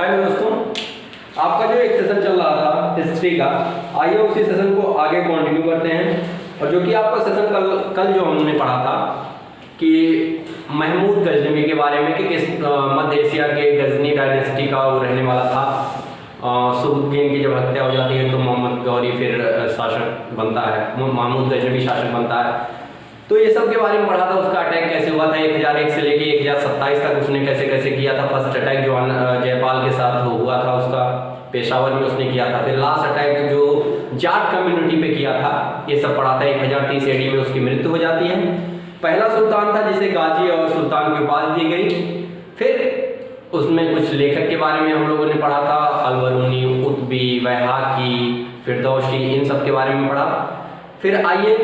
Hello दोस्तों, आपका जो एक सेशन चल रहा था हिस्ट्री का, आइए उसी सेशन को आगे कंटिन्यू करते हैं। और जो कि आपका सेशन कल जो हमने पढ़ा था कि महमूद गजनवी के बारे में कि किस मध्य एशिया के गजनी डायनेस्टी का वो रहने वाला था। सुबुद्दीन की जब हत्या हो जाती है तो मोहम्मद गौरी फिर शासक बनता है, महमूद गजनवी शासक बनता है। तो ये सब के बारे में पढ़ा था, उसका अटैक कैसे हुआ था 1001 से लेके 1027 तक उसने कैसे कैसे किया था। फर्स्ट अटैक जो जयपाल के साथ हुआ था उसका पेशावर में उसने किया था। फिर लास्ट अटैक जो जाट कम्युनिटी पे किया था, ये सब पढ़ा था। 1030 AD में उसकी मृत्यु हो जाती है। पहला सुल्तान था जिसे गाजी और सुल्तान की उपाधि दी गई। फिर उसमें कुछ लेखक के बारे में हम लोगों ने पढ़ा था, अलबरूनी, उत्बी, वैहाकी, फिरदौसी, इन सब के बारे में पढ़ा। फिर आइए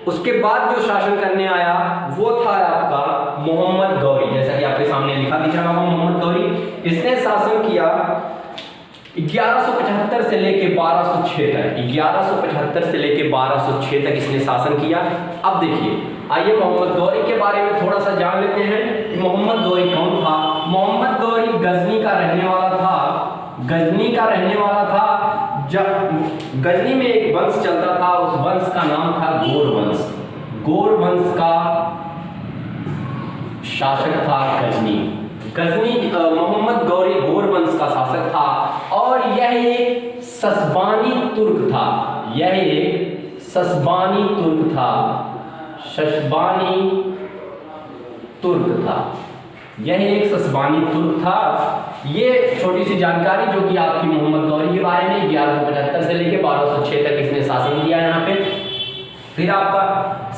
उसके बाद जो शासन करने आया वो था आपका मोहम्मद गौरी, जैसा कि आपके सामने लिखा दिख रहा होगा मोहम्मद गौरी। इसने शासन किया 1175 से लेके 1206 तक। 1175 से लेके 1206 तक इसने शासन किया। अब देखिए, आइए मोहम्मद गौरी के बारे में थोड़ा सा जान लेते हैं कि मोहम्मद गौरी कौन था। मोहम्मद गौरी गजनी का रहने वाला था। गजनी का रहने वाला था। जब गजनी में एक वंश चलता था, उस वंश का नाम था गौर वंश। गौर वंश का शासक था गजनी। मोहम्मद गौरी गौर वंश का शासक था और यह एक सस्बानी तुर्क था। यह एक सस्बानी तुर्क था। सस्बानी तुर्क था। यह एक सस्बानी तुर्क था। ये छोटी सी जानकारी जो कि आपकी मोहम्मद गौरी के बारे में 1175 से लेकर 1206 तक इसने शासन किया यहाँ पे। फिर आपका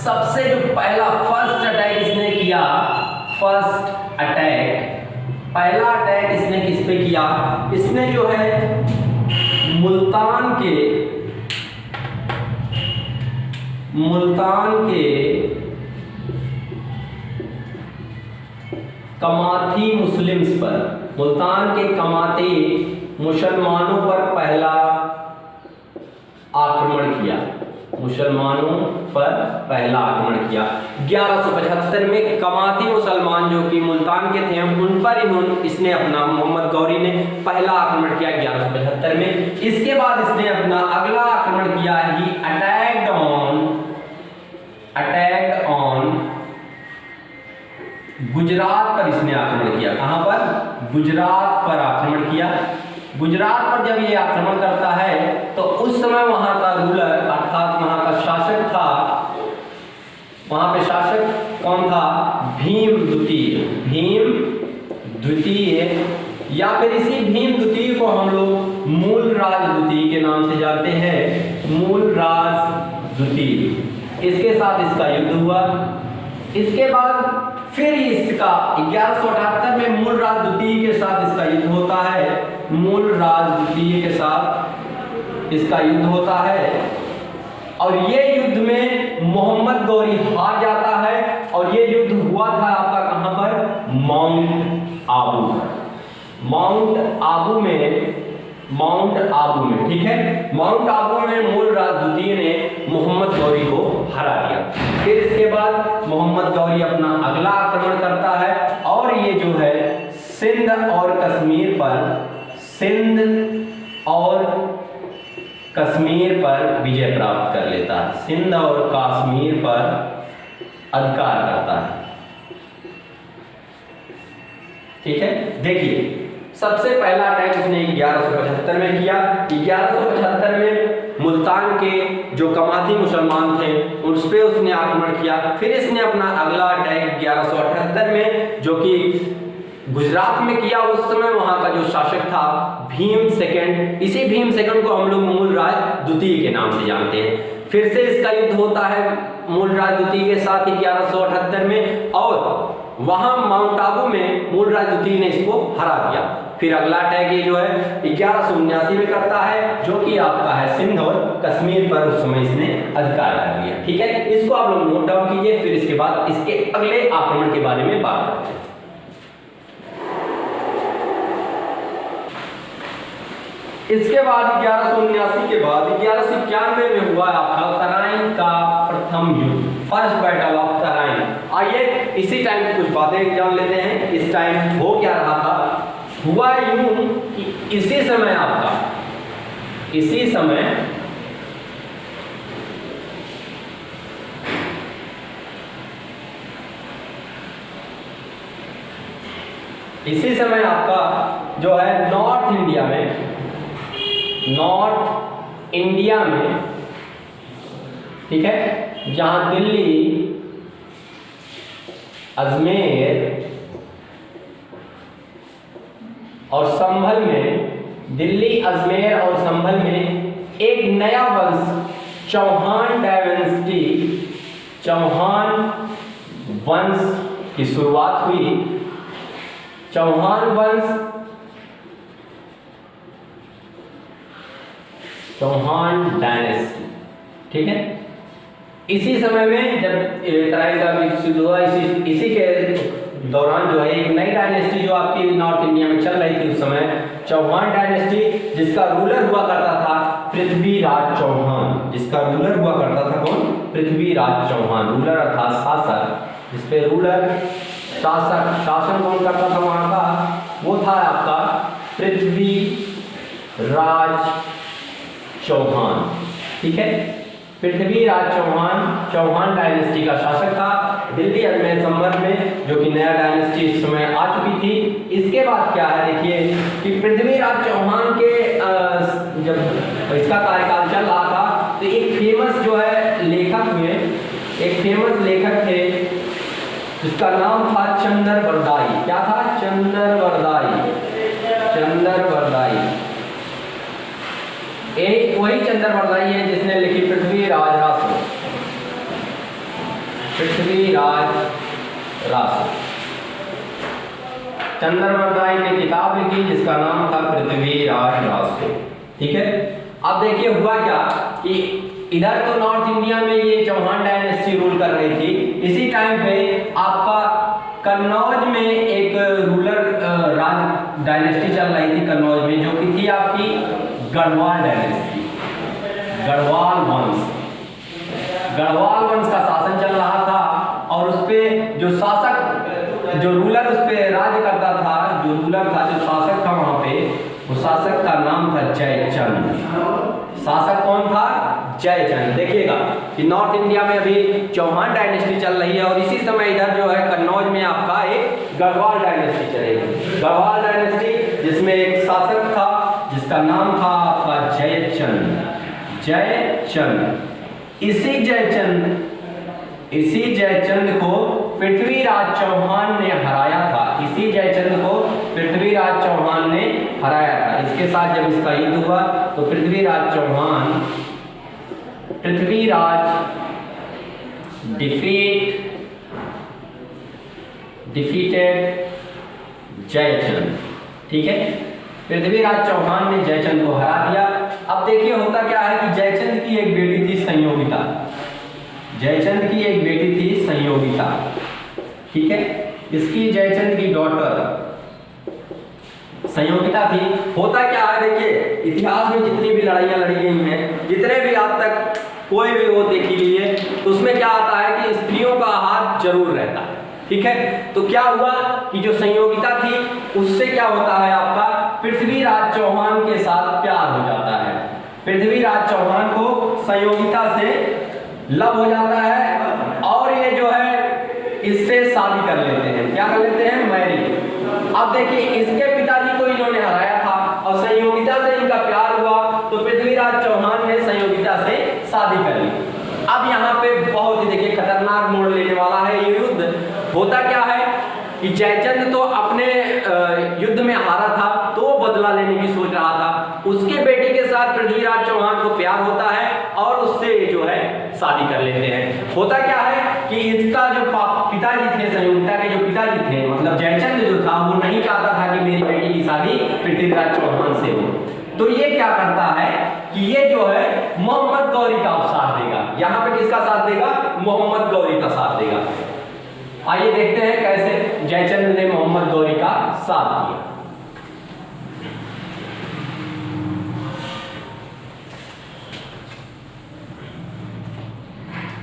सबसे जो पहला फर्स्ट अटैक इसने किया, फर्स्ट अटैक, पहला अटैक इसने किस पे किया? इसने जो है मुल्तान के कमाती मुस्लिम्स पर, मुल्तान के कमाती मुसलमानों पर पहला आक्रमण किया। मुसलमानों पर पहला आक्रमण किया 1175 में। कमाती मुसलमान जो कि मुल्तान के थे उन पर इसने अपना मोहम्मद गौरी ने पहला आक्रमण किया 1175 में। इसके बाद इसने अपना अगला आक्रमण किया ही अटैक्ड ऑन गुजरात पर इसने आक्रमण किया। कहां पर? गुजरात पर आक्रमण किया। गुजरात पर जब ये आक्रमण करता है तो उस समय वहां का रूलर अर्थात वहां का शासक था, वहां पे शासक कौन था? भीम द्वितीय। भीम द्वितीय या फिर इसी भीम द्वितीय को हम लोग मूलराज द्वितीय के नाम से जानते हैं। मूलराज द्वितीय, इसके साथ इसका युद्ध हुआ। इसके बाद फिर इसका 1178 में मूलराज द्वितीय के साथ इसका युद्ध होता है। मूलराज द्वितीय के साथ इसका युद्ध होता है और ये युद्ध में मोहम्मद गौरी हार जाता है। और ये युद्ध हुआ था आपका कहां पर? माउंट आबू। माउंट आबू में, ठीक है। माउंट आबू में मूलराज द्वितीय ने मोहम्मद गौरी को हरा दिया। फिर इसके बाद मोहम्मद गौरी अपना अगला आक्रमण करता है और ये जो है सिंध और कश्मीर पर विजय प्राप्त कर लेता है। सिंध और कश्मीर पर अधिकार करता है, ठीक है। देखिए, सबसे पहला अटैक उसने 1175 में किया। 1175 में मुल्तान के जो कमाती मुसलमान थे उस पे उसने आक्रमण किया। फिर इसने अपना अगला अटैक 1178 में जो कि गुजरात में किया। उस समय वहां का जो शासक था भीम सेकंड। इसी भीम सेकंड को हम लोग मूलराज द्वितीय के नाम से जानते हैं। फिर से इसका युद्ध होता है मूलराज द्वितीय के साथ 1178 में और वहां माउंट आबू में मूलराज द्वितीय ने इसको हरा दिया। फिर अगला अटैक ये जो है 1179 में करता है जो कि आपका है सिंध और कश्मीर पर उस समय इसने अधिकार कर लिया, ठीक है। इसको आप लोग नोट डाउन कीजिए। फिर इसके बाद इसके अगले आक्रमण के बारे में बात करते हैं। इसके बाद 1179 के बाद 1191 में हुआ आपका तराइन का प्रथम युद्ध, फर्स्ट बैटल ऑफ तराइन। आइए इसी टाइम की कुछ बातें जान लेते हैं। इस टाइम हो क्या रहा था? हुआ यूं कि इसी समय आपका जो है नॉर्थ इंडिया में, ठीक है, जहां दिल्ली, अजमेर और संभल में एक नया वंश चौहान वंश की शुरुआत हुई। चौहान डायनेस्टी, ठीक है। इसी समय में जब तराई का विकसित हुआ, इसी के दौरान जो है एक नई डायनेस्टी जो आपकी नॉर्थ इंडिया में चल रही थी उस समय, चौहान डायनेस्टी, जिसका रूलर हुआ करता था पृथ्वीराज चौहान। जिसका रूलर हुआ करता था कौन? पृथ्वीराज चौहान। रूलर अर्थात शासक, जिसपे रूलर शासन कौन करता था वहां का? वो था आपका पृथ्वीराज चौहान, ठीक है। पृथ्वीराज चौहान डायनेस्टी का शासक था दिल्ली, अजमेर, संभल में, जो कि नया डायनेस्टी इस समय आ चुकी थी। इसके बाद क्या है देखिए कि पृथ्वीराज चौहान के जब इसका कार्यकाल चल रहा था तो एक फेमस जो है लेखक थे, जिसका नाम था चंद्रवरदायी। क्या था? चंद्रवरदायी। एक वही चंद्रवरदायी है जिसने लिखी पृथ्वीराज रासो। चंद्रवरदायी ने किताब लिखी जिसका नाम था पृथ्वीराज रासो, ठीक है। अब देखिए हुआ क्या कि इधर तो नॉर्थ इंडिया में ये चौहान डायनेस्टी रूल कर रही थी। इसी टाइम पे आपका कन्नौज में एक रूलर राज डायनेस्टी चल रही थी कन्नौज में, जो कि थी आपकी गढ़वाल डायनेस्टी। गढ़वाल वंश का शासन चल रहा था और उसपे जो रूलर उस पे राज करता था, जो शासक था वहां पे, वो शासक का नाम था जयचंद। शासक कौन था? जयचंद। देखिएगा कि नॉर्थ इंडिया में अभी चौहान डायनेस्टी चल रही है और इसी समय इधर जो है कन्नौज में आपका एक गढ़वाल डायनेस्टी चलेगी। गढ़वाल डायनेस्टी जिसमें एक शासक था जिसका नाम था आपका जयचंद। इसी जयचंद को पृथ्वीराज चौहान ने हराया था। इसके साथ जब इसका युद्ध हुआ तो पृथ्वीराज डिफीटेड जयचंद, ठीक है। पृथ्वीराज चौहान ने जयचंद को हरा दिया। अब देखिए होता क्या है कि जयचंद की एक बेटी थी संयोगिता, ठीक है। इसकी जयचंद की डॉटर संयोगिता थी। होता क्या है देखिए, इतिहास में जितनी भी लड़ाइयाँ लड़ी गई हैं, जितने भी आज तक कोई भी वो देखी गई है, तो उसमें क्या आता है कि स्त्रियों का हाथ जरूर रहता है, ठीक है। तो क्या हुआ कि जो संयोगिता थी उससे क्या होता है, आपका पृथ्वीराज चौहान के साथ प्यार हो जाता है। पृथ्वीराज चौहान को संयोगिता से लव हो जाता है और ये जो है इससे शादी कर लेते हैं। क्या कर लेते हैं? मैरिज। अब देखिए इसके पिताजी को इन्होंने हराया था और संयोगिता से इनका प्यार हुआ, तो पृथ्वीराज चौहान ने संयोगिता से शादी कर ली। अब यहाँ पे बहुत ही देखिए खतरनाक मोड़ लेने वाला है ये युद्ध। होता क्या है कि जयचंद तो अपने युद्ध में हारा था तो वो बदला लेने की सोच रहा था। उसके बेटे के साथ पृथ्वीराज चौहान को प्यार होता है और उससे जो है शादी कर लेते हैं। होता क्या है कि इसका जो पिताजी थे, संयोगिता के जो पिताजी थे, मतलब जयचंद जो था, वो नहीं चाहता था कि मेरी बेटी की शादी पृथ्वीराज चौहान से हो। तो ये क्या करता है कि ये जो है मोहम्मद गौरी का साथ देगा। यहाँ पे किसका साथ देगा? मोहम्मद गौरी का साथ देगा। आइए देखते हैं कैसे जयचंद ने मोहम्मद गौरी का साथ दिया।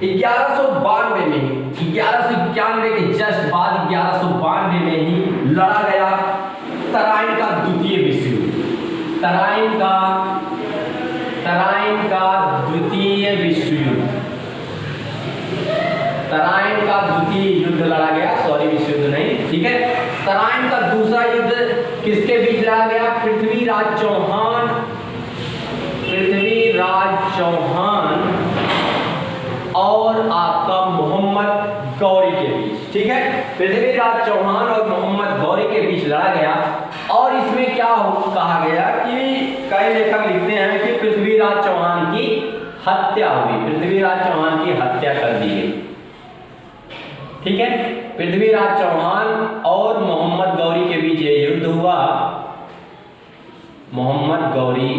1191 के जस्ट बाद 1192 में ही लड़ा गया तराइन का द्वितीय विश्व युद्ध। तराइन का द्वितीय विश्व युद्ध, तराइन का द्वितीय युद्ध लड़ा गया, सॉरी विश्व युद्ध नहीं, ठीक है। तराइन का दूसरा युद्ध किसके बीच लड़ा गया? पृथ्वीराज चौहान और आपका मोहम्मद गौरी के बीच, ठीक है। पृथ्वीराज चौहान और मोहम्मद गौरी के बीच लड़ा गया और इसमें क्या कहा गया कि कई लेखक लिखते हैं कि पृथ्वीराज चौहान की हत्या हुई, पृथ्वीराज चौहान की हत्या कर दी गई, ठीक है। पृथ्वीराज चौहान और मोहम्मद गौरी के बीच ये युद्ध हुआ, मोहम्मद गौरी,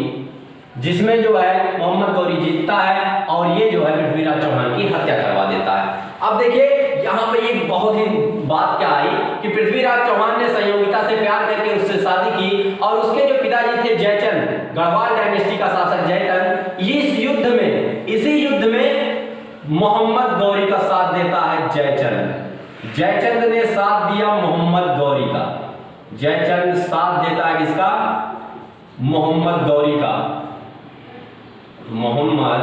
जिसमें जो है मोहम्मद गौरी जीतता है और ये जो है पृथ्वीराज चौहान की हत्या करवा देता है। अब देखिए यहाँ पे एक बहुत ही बात क्या आई कि पृथ्वीराज चौहान ने संयोगिता से प्यार करके उससे शादी की और उसके जो पिताजी थे जयचंद, गढ़वाल डायनेस्टी का शासक जयचंद, इसी युद्ध में मोहम्मद गौरी का साथ देता है जयचंद। जयचंद ने साथ दिया मोहम्मद गौरी का, जयचंद साथ देता है किसका? मोहम्मद गौरी का, मोहम्मद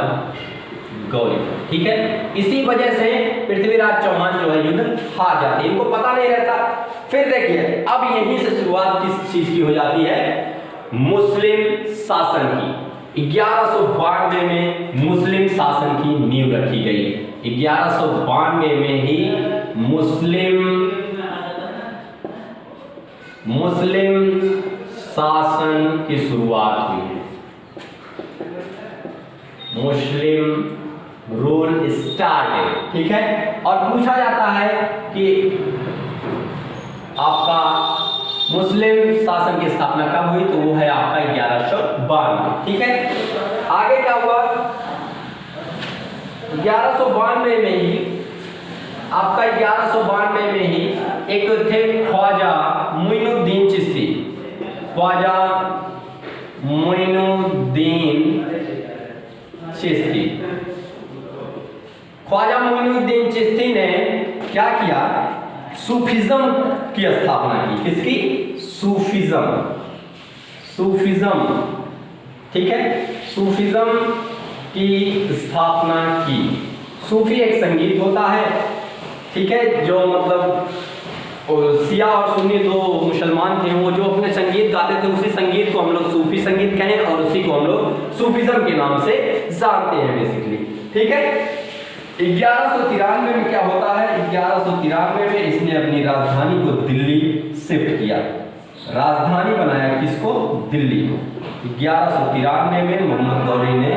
गौरी, ठीक है। इसी वजह से पृथ्वीराज चौहान जो है युद्ध हार जाते हैं, इनको पता नहीं रहता। फिर देखिए अब यहीं से शुरुआत किस चीज की हो जाती है? मुस्लिम शासन की। 1192 में मुस्लिम शासन की नींव रखी गई। 1192 में ही मुस्लिम शासन की शुरुआत हुई, मुस्लिम रूल स्टार्टेड, ठीक है। और पूछा जाता है कि आपका मुस्लिम शासन की स्थापना कब हुई? तो वो है आपका 1192, ठीक है। आगे क्या हुआ? 1192 में ही आपका 1192 में ही एक थे ख्वाजा मोइनुद्दीन चिश्ती, ख्वाजा मोइनुद्दीन चिश्ती। ख्वाजा मोइनुद्दीन चिश्ती ने क्या किया? सूफिज्म की स्थापना की। किसकी? सूफिज्म, ठीक है। सूफिज्म की स्थापना की। सूफी एक संगीत होता है, ठीक है, जो मतलब शिया और सुन्नी दो मुसलमान थे, वो जो अपने संगीत गाते थे उसी संगीत को हम लोग सूफी संगीत कहें और उसी को हम लोग सूफिज्म के नाम से जानते हैं बेसिकली, ठीक है। 1193 में क्या होता है? 1193 में इसने अपनी राजधानी को दिल्ली शिफ्ट किया, राजधानी बनाया किसको? दिल्ली को। 1193 में मोहम्मद गौरी ने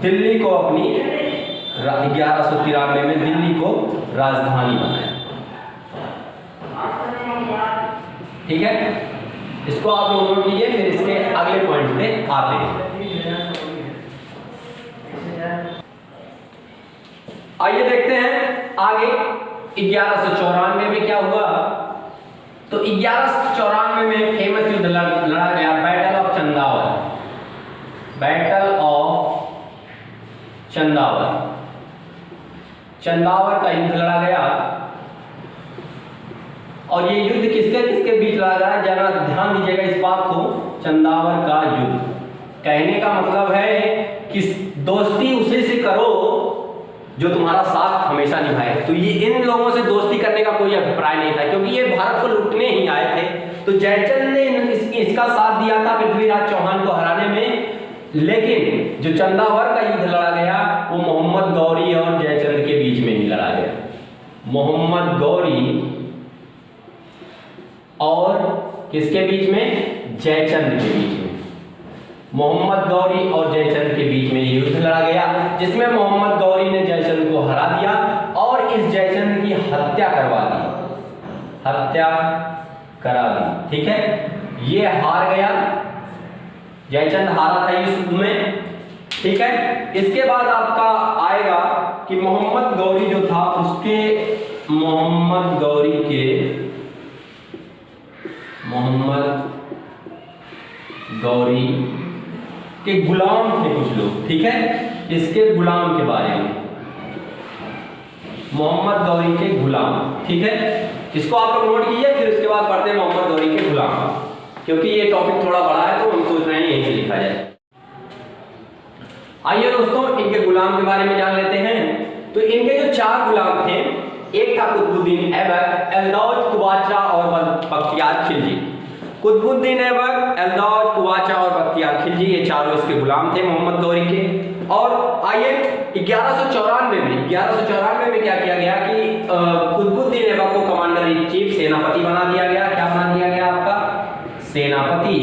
दिल्ली को अपनी 1193 में दिल्ली को राजधानी बनाया, ठीक है। इसको आप लोग नोट कीजिए, फिर इसके अगले पॉइंट पे आते हैं। आइए देखते हैं आगे 1194 में क्या हुआ। तो 1194 में फेमस युद्ध लड़ा गया, बैटल ऑफ चंदावल, बैटल ऑफ चंदावल। चंदावल का युद्ध लड़ा गया और ये युद्ध किसके किसके बीच लड़ा गया? जरा ध्यान दीजिएगा इस बात को। चंदावल का युद्ध कहने का मतलब है कि दोस्ती उसी से करो जो तुम्हारा साथ हमेशा निभाए। तो ये इन लोगों से दोस्ती करने का कोई अभिप्राय नहीं था, क्योंकि ये भारत को लूटने ही आए थे। तो जयचंद ने इसका साथ दिया था पृथ्वीराज चौहान को हराने में, लेकिन जो चंदावल का युद्ध लड़ा गया वो मोहम्मद गौरी और जयचंद के बीच में ही लड़ा गया। मोहम्मद गौरी और किसके बीच में? जयचंद के बीच में। मोहम्मद गौरी और जयचंद के बीच में युद्ध लड़ा गया, जिसमें मोहम्मद गौरी ने जयचंद को हरा दिया और इस जयचंद की हत्या करवा दी, हत्या करा दी, ठीक है। ये हार गया, जयचंद हारा था इस युद्ध में, ठीक है। इसके बाद आपका आएगा कि मोहम्मद गौरी जो था उसके मोहम्मद गौरी के गुलाम थे कुछ लोग, ठीक है। इसके गुलाम के बारे में, मोहम्मद गौरी के गुलाम, ठीक है। इसको आप लोग नोट कीजिए, फिर उसके बाद पढ़ते हैं मोहम्मद गौरी के गुलाम। क्योंकि ये टॉपिक थोड़ा बड़ा है तो हम सोच रहे हैं यहीं से लिखा जाए। आइए दोस्तों इनके गुलाम के बारे में जान लेते हैं। तो इनके जो 4 गुलाम थे, एक था कुतुबुद्दीन ऐबक, एल्दौज, कुवाचा और बख्तियार खिलजी। कुतुबुद्दीन ऐबक, एल्दौज, कुवाचा और बख्तियार खिलजी ये चारों इसके गुलाम थे मोहम्मद गौरी के। और आइए 1194 में क्या किया गया कि कुतुबुद्दीन ऐबक को कमांडर इन चीफ सेनापति बना दिया गया। क्या बना दिया गया आपका? सेनापति।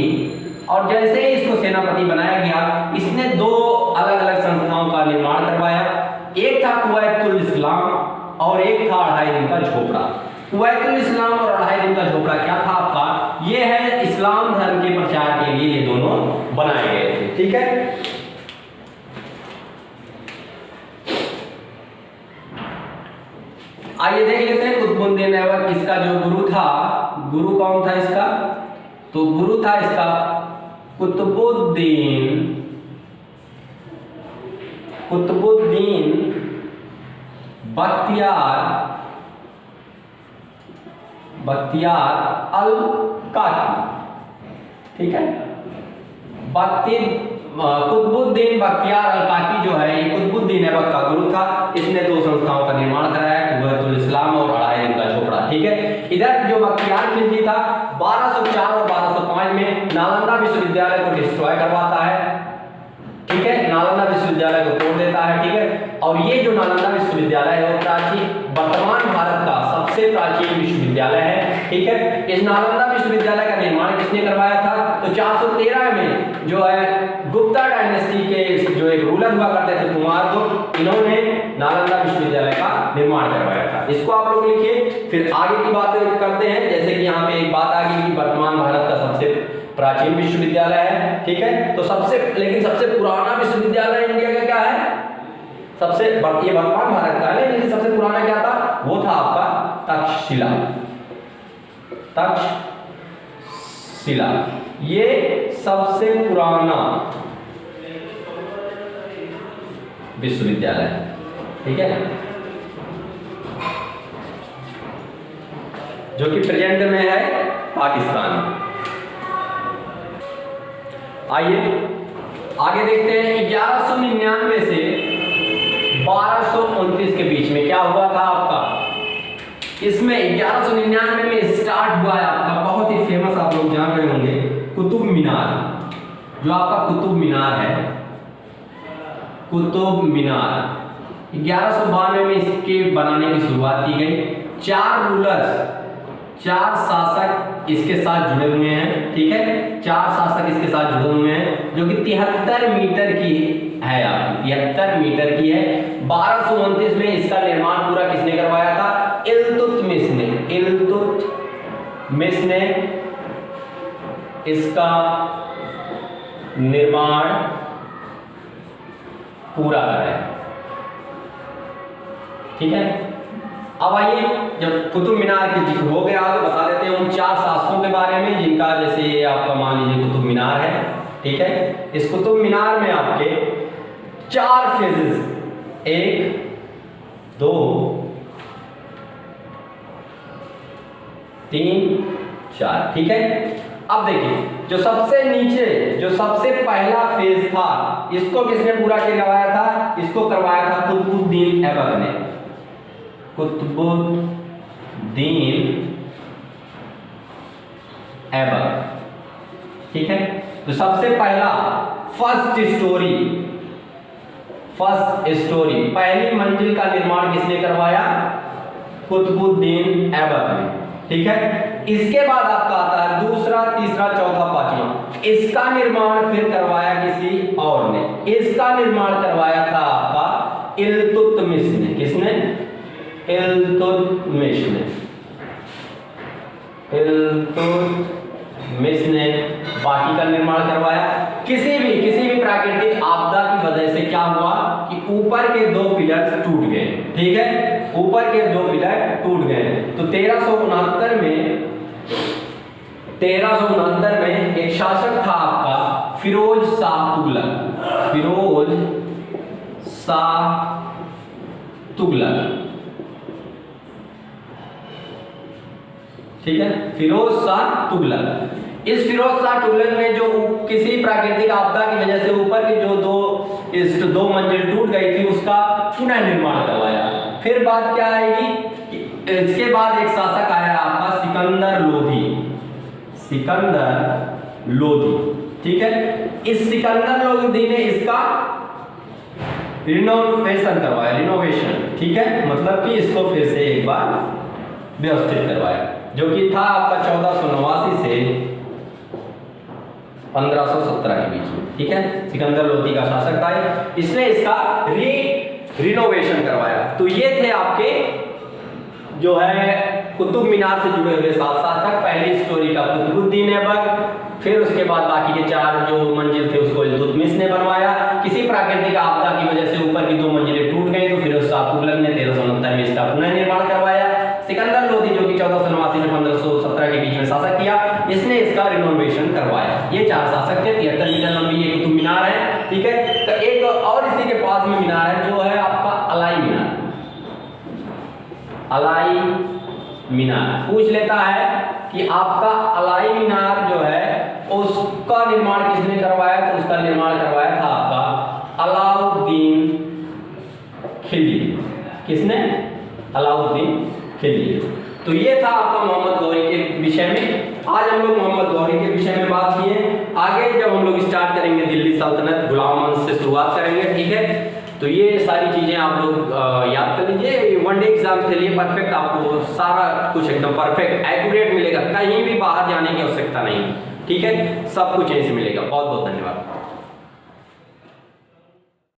और जैसे ही इसको सेनापति बनाया गया, इसने 2 अलग-अलग संस्थाओं का निर्माण करवाया। एक था कुवैतुल इस्लाम और एक था 2.5 दिन का झोपड़ा। कुवैतुल इस्लाम और 2.5 दिन का झोपड़ा क्या था आपका? ये है इस्लाम धर्म के प्रचार के लिए ये दोनों बनाए गए थे। ठीक है, आइए देख लेते हैं कुतुबुद्दीन ऐबक, इसका जो गुरु था, गुरु कौन था इसका? तो गुरु था इसका कुतुबुद्दीन बख्तियार अल काकी। ठीक है, कुतुबुद्दीन बख्तियार अल काकी जो है ये कुतुबुद्दीन ऐबक का गुरु था। इसने 2 संस्थाओं का निर्माण कराया, कुवैतुल इस्लाम और 2.5 दिन का झोपड़ा। ठीक है, इधर जो बख्तियार खिलजी था 1204 और 1205 में नालंदा विश्वविद्यालय को डिस्ट्रॉय करवाता है। ठीक है, नालंदा विश्वविद्यालय को तोड़ देता है। ठीक है, और ये जो नालंदा विश्वविद्यालय है वो वर्तमान भारत का सबसे प्राचीन विश्वविद्यालय है। ठीक है, इस नालंदा विश्वविद्यालय का निर्माण किसने करवाया था? तो 413 में जो है गुप्ता डायनेस्टी के जो एक रूलर हुआ करते थे कुमारगुप्त, इन्होंने नालंदा विश्वविद्यालय का निर्माण करवाया था। इसको आप लोग लिखिए, फिर आगे की बात करते हैं। जैसे कि यहाँ पे एक बात आ गई कि वर्तमान भारत का सबसे प्राचीन विश्वविद्यालय है। ठीक है, तो लेकिन सबसे पुराना विश्वविद्यालय इंडिया का क्या है? ये वर्तमान भारत का है, लेकिन सबसे पुराना क्या था? वो था आपका तक्षशिला। ये सबसे पुराना विश्वविद्यालय है। ठीक है, जो कि प्रेजेंट में है पाकिस्तान। आइए आगे देखते हैं। 1199 से 1229 के बीच में क्या हुआ था आपका? इसमें 1199 में स्टार्ट हुआ है आपका बहुत ही फेमस, आप लोग जान रहे होंगे, कुतुब मीनार। जो आपका कुतुब मीनार है, कुतुब मीनार 1192 में इसके बनाने की शुरुआत की गई। 4 शासक इसके साथ जुड़े हुए हैं। ठीक है, 4 शासक इसके साथ जुड़े हुए हैं, जो कि 73 मीटर की है आपकी, 73 मीटर की है। 1229 में इसका निर्माण पूरा किसने करवाया था? इल्तुतमिश ने इसका निर्माण पूरा कराया। ठीक है, अब आइए, जब कुतुब मीनार की जिक्र हो गया तो बता देते हैं उन 4 शासकों के बारे में, जिनका जैसे ये आपका मान लीजिए कुतुब मीनार है। ठीक है, इस कुतुब मीनार में आपके 4 फेजेस, 1 2 3 4। ठीक है, अब देखिए जो सबसे नीचे जो सबसे पहला फेज था, इसको किसने पूरा करवाया था? इसको करवाया था कुतुबुद्दीन ऐबक ने। कुतुबुद्दीन ऐबक। ठीक है, तो सबसे पहला फर्स्ट स्टोरी पहली मंजिल का निर्माण किसने करवाया? कुतुबुद्दीन ऐबक ने। ठीक है, इसके बाद आपका आता है दूसरा, तीसरा, चौथा, पांचवा। इसका निर्माण फिर करवाया किसी और ने। इसका निर्माण करवाया था आपका इल्तुतमिश ने। किसने? इल्तुतमिश ने बाकी का निर्माण करवाया। किसी भी प्राकृतिक आपदा की वजह से क्या हुआ कि ऊपर के 2 पिलर्स टूट गए। ठीक है, ऊपर के 2 पिलर टूट गए। तो 1369 में एक शासक था आपका फिरोज शाह तुगलक। ठीक है, फिरोज शाह तुगलक। इस फिरोज शाह तुगलक ने जो किसी प्राकृतिक आपदा की वजह से ऊपर की जो दो मंजिल टूट गई थी उसका पुनर्निर्माण करवाया। फिर बात क्या आएगी कि इसके बाद एक शासक आया आपका सिकंदर लोधी, सिकंदर लोधी, ठीक है। इस सिकंदर लोधी ने इसका रिनोवेशन करवाया, रिनोवेशन, ठीक है, मतलब कि इसको फिर से एक बार व्यवस्थित करवाया, जो कि था आपका 1489 से 1517 के बीच में, ठीक है। सिकंदर लोधी का शासक था, इसने इसका रिनोवेशन करवाया। तो ये थे आपके जो है कुतुब मीनार से जुड़े हुए 7 शासक। पहली स्टोरी का कुतुबुद्दीन ऐबक, फिर उसके बाद बाकी के 4 जो मंजिल थे उसको इल्तुतमिश ने बनवाया। किसी प्राकृतिक आपदा की वजह से ऊपर की 2 मंजिलें टूट गई तो फिर शाह तुगलक ने 1369 में इसका पुनर्निर्माण करवाया। सिकंदर लोधी जो कि 1489 से 1517 के बीच में शासक किया, इसने इसका रिनोवेशन करवाया। ये 4 शासक थे। 73 मीटर लंबी ये कुतुब मीनार है, ठीक है। तो एक और इसी के पास में मीनार है जो है आपका अलाई मीनार, अलाई मीनार। पूछ लेता है कि आपका अलाई मीनार जो है उसका निर्माण किसने करवाया, तो उसका निर्माण करवाया था आपका अलाउद्दीन खिलजी। किसने? अलाउद्दीन खिलजी। तो ये था आपका मोहम्मद गौरी के विषय में। आज हम लोग मोहम्मद गौरी के विषय में बात किए। आगे जब हम लोग स्टार्ट करेंगे दिल्ली सल्तनत, गुलाम वंश से शुरुआत करेंगे, ठीक है। तो ये सारी चीजें आप लोग याद कर लीजिए। वनडे एग्जाम के लिए परफेक्ट आपको सारा कुछ एकदम परफेक्ट एक्यूरेट मिलेगा, कहीं भी बाहर जाने की आवश्यकता नहीं, ठीक है। सब कुछ यहीं से मिलेगा। बहुत बहुत धन्यवाद।